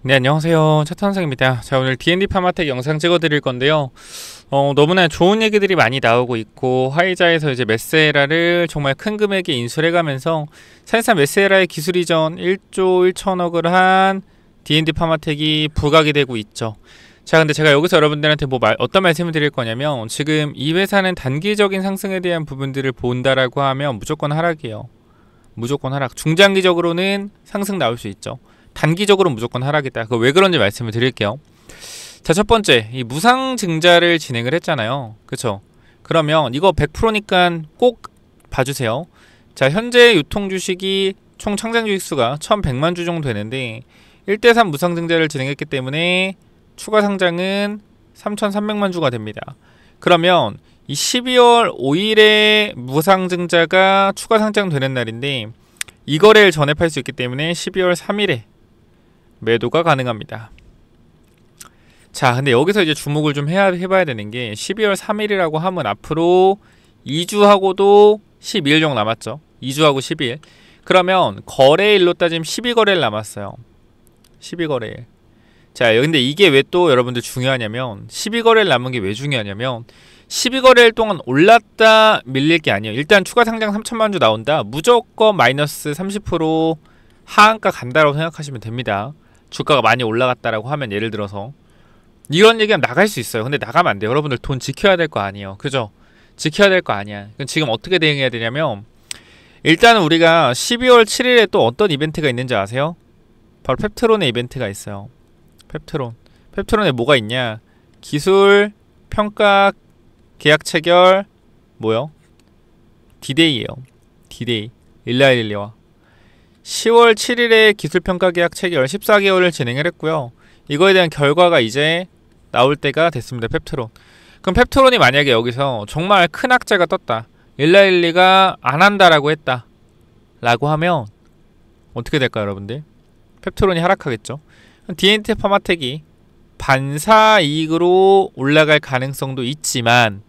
네, 안녕하세요. 차탄상입니다. 자, 오늘 D&D 파마텍 영상 찍어드릴 건데요. 너무나 좋은 얘기들이 많이 나오고 있고, 화이자에서 이제 메세라를 정말 큰 금액에 인수를 해가면서 사실상 메세라의 기술 이전 1조 1천억을 한 D&D 파마텍이 부각이 되고 있죠. 자, 근데 제가 여기서 여러분들한테 어떤 말씀을 드릴 거냐면, 지금 이 회사는 단기적인 상승에 대한 부분들을 본다라고 하면 무조건 하락이에요. 무조건 하락. 중장기적으로는 상승 나올 수 있죠. 단기적으로 무조건 하락이다. 그거 왜 그런지 말씀을 드릴게요. 자, 첫 번째, 이 무상증자를 진행을 했잖아요. 그쵸? 그러면 이거 100%니까 꼭 봐주세요. 자, 현재 유통 주식이 총 창작 주식 수가 1100만 주 정도 되는데 1대3 무상증자를 진행했기 때문에 추가 상장은 3300만 주가 됩니다. 그러면 이 12월 5일에 무상증자가 추가 상장되는 날인데 이 거래를 전액할 수 있기 때문에 12월 3일에 매도가 가능합니다. 자, 근데 여기서 이제 주목을 좀 해봐야 되는 게 12월 3일이라고 하면 앞으로 2주하고도 12일 정도 남았죠. 2주하고 12일. 그러면 거래일로 따지면 12거래일 남았어요. 12거래일. 자, 근데 이게 왜 또 여러분들 중요하냐면 12거래일 남은 게 왜 중요하냐면 12거래일 동안 올랐다 밀릴 게 아니에요. 일단 추가 상장 3천만 주 나온다. 무조건 마이너스 30% 하한가 간다라고 생각하시면 됩니다. 주가가 많이 올라갔다라고 하면 예를 들어서 이런 얘기하면 나갈 수 있어요. 근데 나가면 안 돼요. 여러분들 돈 지켜야 될 거 아니에요. 그죠? 지켜야 될 거 아니야. 그럼 지금 어떻게 대응해야 되냐면 일단은 우리가 12월 7일에 또 어떤 이벤트가 있는지 아세요? 바로 펩트론의 이벤트가 있어요. 펩트론에 뭐가 있냐? 기술, 평가, 계약 체결, 뭐요? 디데이예요. 디데이. 일라일리와 10월 7일에 기술평가 계약 체결 14개월을 진행을 했고요. 이거에 대한 결과가 이제 나올 때가 됐습니다. 펩트론. 그럼 펩트론이 만약에 여기서 정말 큰 악재가 떴다. 일라일리가 안 한다라고 했다. 라고 하면 어떻게 될까요, 여러분들? 펩트론이 하락하겠죠. D&D 파마텍이 반사이익으로 올라갈 가능성도 있지만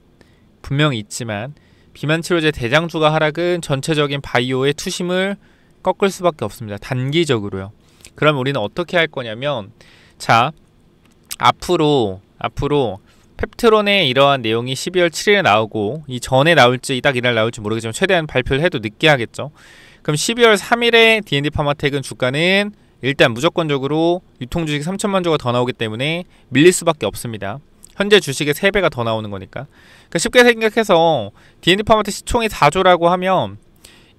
분명히 있지만 비만치료제 대장주가 하락은 전체적인 바이오의 투심을 꺾을 수밖에 없습니다. 단기적으로요. 그럼 우리는 어떻게 할 거냐면 자, 앞으로 펩트론의 이러한 내용이 12월 7일에 나오고 이 전에 나올지 딱 이날 나올지 모르겠지만 최대한 발표를 해도 늦게 하겠죠. 그럼 12월 3일에 D&D 파마텍은 주가는 일단 무조건적으로 유통주식 3천만 주가 더 나오기 때문에 밀릴 수밖에 없습니다. 현재 주식의 3배가 더 나오는 거니까. 그러니까 쉽게 생각해서 D&D 파마텍 시총이 4조라고 하면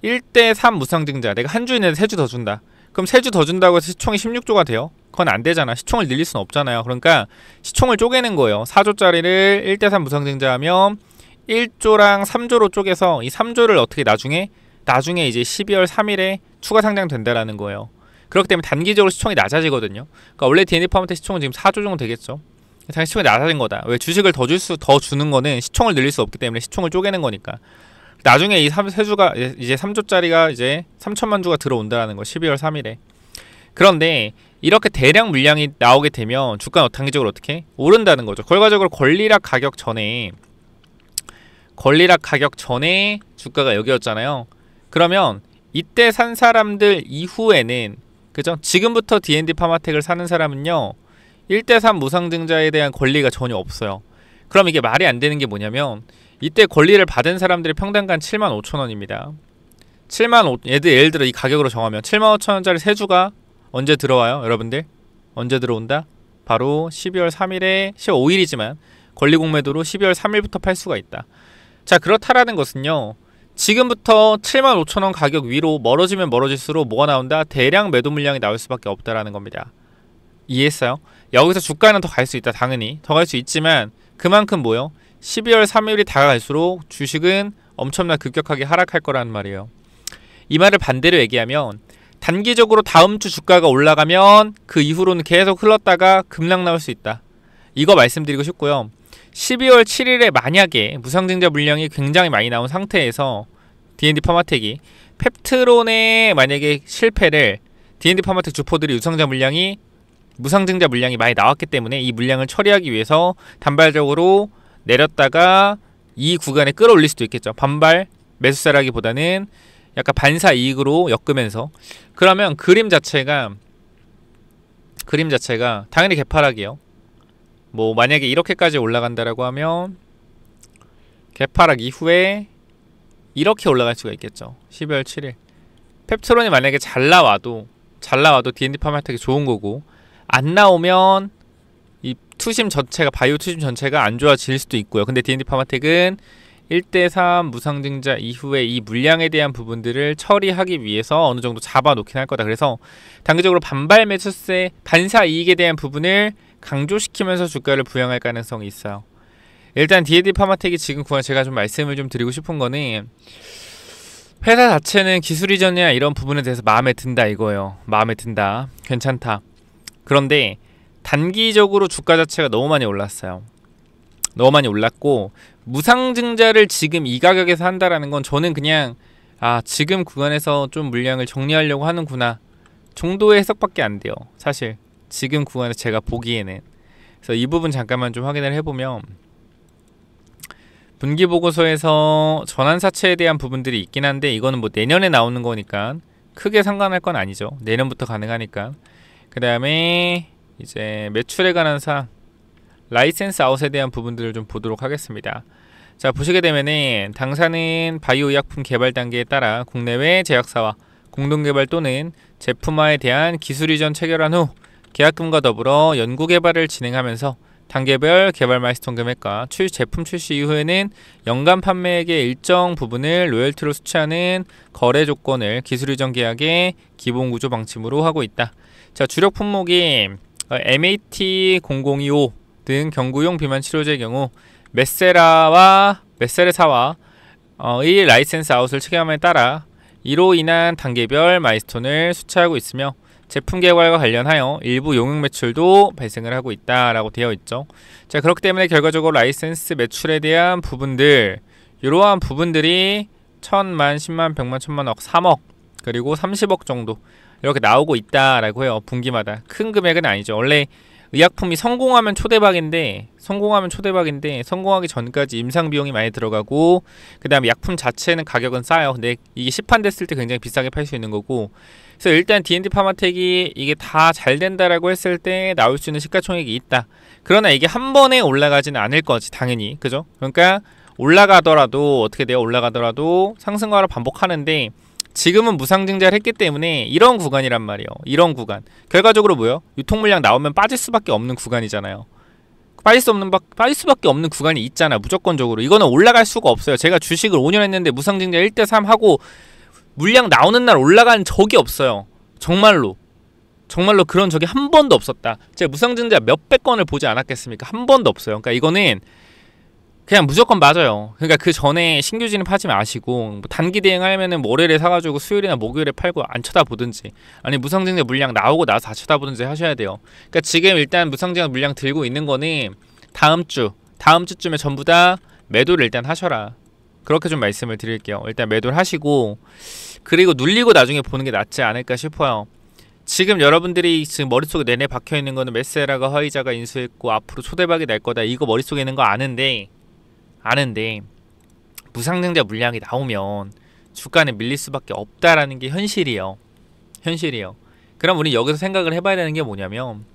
1대3 무상증자, 내가 한 주 이내에 3주 더 준다. 그럼 3주 더 준다고 해서 시총이 16조가 돼요? 그건 안 되잖아. 시총을 늘릴 수는 없잖아요. 그러니까 시총을 쪼개는 거예요. 4조짜리를 1대3 무상증자 하면 1조랑 3조로 쪼개서 이 3조를 어떻게 나중에 이제 12월 3일에 추가 상장된다라는 거예요. 그렇기 때문에 단기적으로 시총이 낮아지거든요. 그러니까 원래 D&D 파마텍 시총은 지금 4조 정도 되겠죠. 당연히 시총이 낮아진 거다. 왜? 주식을 더 주는 거는 시총을 늘릴 수 없기 때문에 시총을 쪼개는 거니까. 나중에 이 3주가 이제 3조짜리가 이제 3천만 주가 들어온다는 거. 12월 3일에. 그런데 이렇게 대량 물량이 나오게 되면 주가는 단기적으로 어떻게? 오른다는 거죠. 결과적으로 권리락 가격 전에 주가가 여기였잖아요. 그러면 이때 산 사람들 이후에는 그죠? 지금부터 D&D 파마텍을 사는 사람은요 1대3 무상증자에 대한 권리가 전혀 없어요. 그럼 이게 말이 안 되는 게 뭐냐면 이때 권리를 받은 사람들의 평단가는 75,000원입니다. 예를 들어 이 가격으로 정하면 75,000원짜리 3주가 언제 들어와요? 여러분들? 언제 들어온다? 바로 12월 3일에 12월 5일이지만 권리공매도로 12월 3일부터 팔 수가 있다. 자, 그렇다라는 것은요 지금부터 75,000원 가격 위로 멀어지면 멀어질수록 뭐가 나온다? 대량 매도 물량이 나올 수밖에 없다라는 겁니다. 이해했어요? 여기서 주가는 더 갈 수 있다. 당연히 더 갈 수 있지만 그만큼 뭐요? 12월 3일이 다가갈수록 주식은 엄청나 급격하게 하락할 거라는 말이에요. 이 말을 반대로 얘기하면 단기적으로 다음 주 주가가 올라가면 그 이후로는 계속 흘렀다가 급락 나올 수 있다. 이거 말씀드리고 싶고요. 12월 7일에 만약에 무상증자 물량이 굉장히 많이 나온 상태에서 D&D 파마텍이 펩트론의 만약에 실패를 D&D 파마텍 주포들이 무상증자 물량이 많이 나왔기 때문에 이 물량을 처리하기 위해서 단발적으로 내렸다가 이 구간에 끌어올릴 수도 있겠죠. 반발 매수세라기보다는 약간 반사 이익으로 엮으면서. 그러면 그림 자체가 그림 자체가 당연히 개파락이에요. 뭐 만약에 이렇게까지 올라간다라고 하면 개파락 이후에 이렇게 올라갈 수가 있겠죠. 12월 7일 펩트론이 만약에 잘 나와도 D&D 파마텍이 좋은 거고, 안 나오면 이 투심 전체가, 바이오 투심 전체가 안 좋아질 수도 있고요. 근데 D&D 파마텍은 1대3 무상증자 이후에 이 물량에 대한 부분들을 처리하기 위해서 어느 정도 잡아놓긴 할 거다. 그래서 단기적으로 반발 매수세, 반사 이익에 대한 부분을 강조시키면서 주가를 부양할 가능성이 있어요. 일단 D&D 파마텍이 지금 구간, 제가 좀 말씀을 좀 드리고 싶은 거는, 회사 자체는 기술 이전이나 이런 부분에 대해서 마음에 든다 이거예요. 마음에 든다, 괜찮다. 그런데 단기적으로 주가 자체가 너무 많이 올랐어요. 너무 많이 올랐고, 무상증자를 지금 이 가격에서 한다라는 건 저는 그냥 지금 구간에서 좀 물량을 정리하려고 하는구나 정도의 해석밖에 안 돼요. 사실 지금 구간에서 제가 보기에는. 그래서 이 부분 잠깐만 좀 확인을 해보면, 분기보고서에서 전환사채에 대한 부분들이 있긴 한데, 이거는 뭐 내년에 나오는 거니까 크게 상관할 건 아니죠. 내년부터 가능하니까. 그 다음에 이제 매출에 관한 사항, 라이센스 아웃에 대한 부분들을 좀 보도록 하겠습니다. 자, 보시게 되면은 당사는 바이오 의약품 개발 단계에 따라 국내외 제약사와 공동개발 또는 제품화에 대한 기술 이전 체결한 후 계약금과 더불어 연구 개발을 진행하면서 단계별 개발 마일스톤 금액과 제품 출시 이후에는 연간 판매액의 일정 부분을 로열티로 수취하는 거래 조건을 기술 이전 계약의 기본 구조 방침으로 하고 있다. 자, 주력 품목이 MAT0025 등 경구용 비만 치료제의 경우 메세라사와 의 라이센스 아웃을 체결함에 따라 이로 인한 단계별 마일스톤을 수취하고 있으며, 제품 개발과 관련하여 일부 용역 매출도 발생을 하고 있다라고 되어 있죠. 자, 그렇기 때문에 결과적으로 라이센스 매출에 대한 부분들, 이러한 부분들이 1000만, 10만, 100만, 1000만, 억, 3억, 그리고 30억 정도 이렇게 나오고 있다라고 해요. 분기마다. 큰 금액은 아니죠. 원래 의약품이 성공하면 초대박인데 성공하기 전까지 임상 비용이 많이 들어가고, 그 다음에 약품 자체는 가격은 싸요. 근데 이게 시판 됐을 때 굉장히 비싸게 팔 수 있는 거고. 그래서 일단 D&D 파마텍이 이게 다 잘 된다라고 했을 때 나올 수 있는 시가총액이 있다. 그러나 이게 한 번에 올라가지는 않을 거지, 당연히. 그죠? 그러니까 올라가더라도, 어떻게 돼요? 올라가더라도 상승과를 반복하는데, 지금은 무상증자를 했기 때문에 이런 구간이란 말이에요. 이런 구간. 결과적으로 뭐예요? 유통물량 나오면 빠질 수밖에 없는 구간이잖아요. 빠질 수밖에 없는 구간이 있잖아, 무조건적으로. 이거는 올라갈 수가 없어요. 제가 주식을 5년 했는데 무상증자 1대3 하고 물량 나오는 날 올라간 적이 없어요. 정말로 그런 적이 한 번도 없었다. 제가 무상증자 몇백 건을 보지 않았겠습니까? 한 번도 없어요. 그러니까 이거는 그냥 무조건 맞아요. 그러니까 그 전에 신규 진입하지 마시고, 뭐 단기 대응하면은 월요일에 사가지고 수요일이나 목요일에 팔고 안 쳐다보든지, 아니 무상증자 물량 나오고 나서 다 쳐다보든지 하셔야 돼요. 그러니까 지금 일단 무상증자 물량 들고 있는 거는 다음 주쯤에 전부 다 매도를 일단 하셔라. 그렇게 좀 말씀을 드릴게요. 일단 매도를 하시고, 그리고 눌리고 나중에 보는 게 낫지 않을까 싶어요. 지금 여러분들이 지금 머릿속에 내내 박혀있는 거는 메세라가 화이자가 인수했고 앞으로 초대박이 날 거다, 이거 머릿속에 있는 거 아는데 무상증자 물량이 나오면 주가는 밀릴 수밖에 없다라는 게 현실이에요. 그럼 우리 여기서 생각을 해봐야 되는 게 뭐냐면,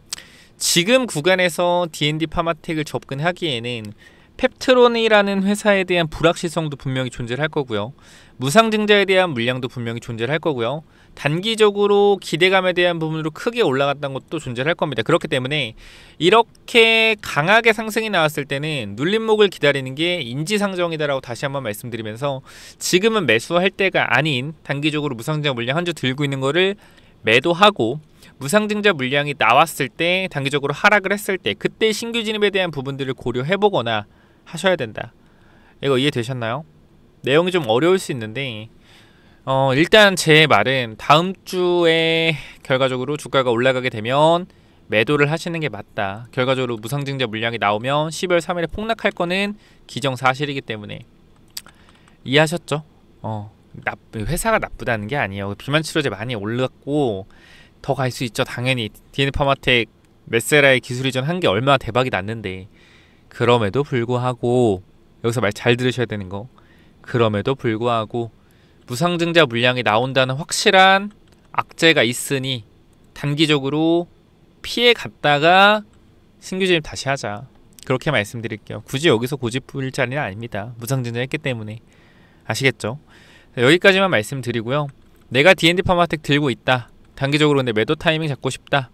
지금 구간에서 D&D 파마텍을 접근하기에는 펩트론이라는 회사에 대한 불확실성도 분명히 존재할 거고요. 무상증자에 대한 물량도 분명히 존재할 거고요. 단기적으로 기대감에 대한 부분으로 크게 올라갔던 것도 존재할 겁니다. 그렇기 때문에 이렇게 강하게 상승이 나왔을 때는 눌림목을 기다리는 게 인지상정이다라고 다시 한번 말씀드리면서, 지금은 매수할 때가 아닌 단기적으로 무상증자 물량 한 주 들고 있는 거를 매도하고, 무상증자 물량이 나왔을 때 단기적으로 하락을 했을 때 그때 신규 진입에 대한 부분들을 고려해보거나 하셔야 된다. 이거 이해되셨나요? 내용이 좀 어려울 수 있는데 일단 제 말은 다음 주에 결과적으로 주가가 올라가게 되면 매도를 하시는 게 맞다. 결과적으로 무상증자 물량이 나오면 12월 3일에 폭락할 거는 기정사실이기 때문에. 이해하셨죠? 회사가 나쁘다는 게 아니에요. 비만치료제 많이 올랐고 더 갈 수 있죠. 당연히 D&D 파마텍 메세라의 기술 이전 한 게 얼마나 대박이 났는데, 그럼에도 불구하고 여기서 말 잘 들으셔야 되는 거, 그럼에도 불구하고 무상증자 물량이 나온다는 확실한 악재가 있으니 단기적으로 피해 갔다가 신규 진입 다시 하자. 그렇게 말씀드릴게요. 굳이 여기서 고집 부릴 자리는 아닙니다. 무상증자했기 때문에. 아시겠죠? 여기까지만 말씀드리고요. 내가 D&D 파마텍 들고 있다. 단기적으로 근데 매도 타이밍 잡고 싶다.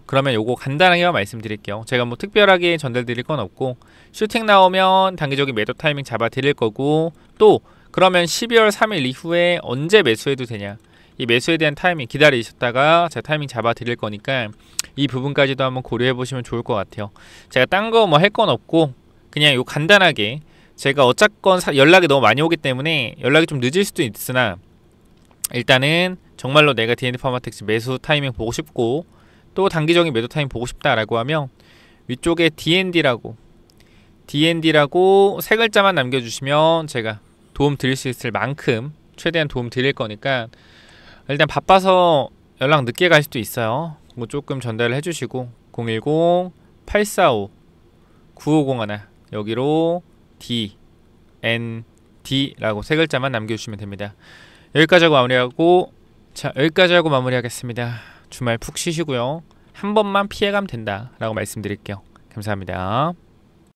그러면 요거 간단하게만 말씀드릴게요. 제가 뭐 특별하게 전달드릴 건 없고, 슈팅 나오면 단기적인 매도 타이밍 잡아 드릴 거고, 또 그러면 12월 3일 이후에 언제 매수해도 되냐, 이 매수에 대한 타이밍 기다리셨다가 제가 타이밍 잡아 드릴 거니까 이 부분까지도 한번 고려해 보시면 좋을 것 같아요. 제가 딴 거 뭐 할 건 없고, 그냥 요 간단하게, 제가 어쨌건 연락이 너무 많이 오기 때문에 연락이 좀 늦을 수도 있으나, 일단은 정말로 내가 D&D 파마텍 매수 타이밍 보고 싶고, 또 단기적인 매도 타이밍 보고 싶다라고 하면 위쪽에 D&D라고 세 글자만 남겨주시면 제가 도움 드릴 수 있을 만큼 최대한 도움 드릴 거니까, 일단 바빠서 연락 늦게 갈 수도 있어요. 뭐 조금 전달을 해주시고 010-845-9501 여기로 D&D라고 세 글자만 남겨주시면 됩니다. 여기까지 하고 마무리하겠습니다. 주말 푹 쉬시고요. 한 번만 피해가면 된다 라고 말씀드릴게요. 감사합니다.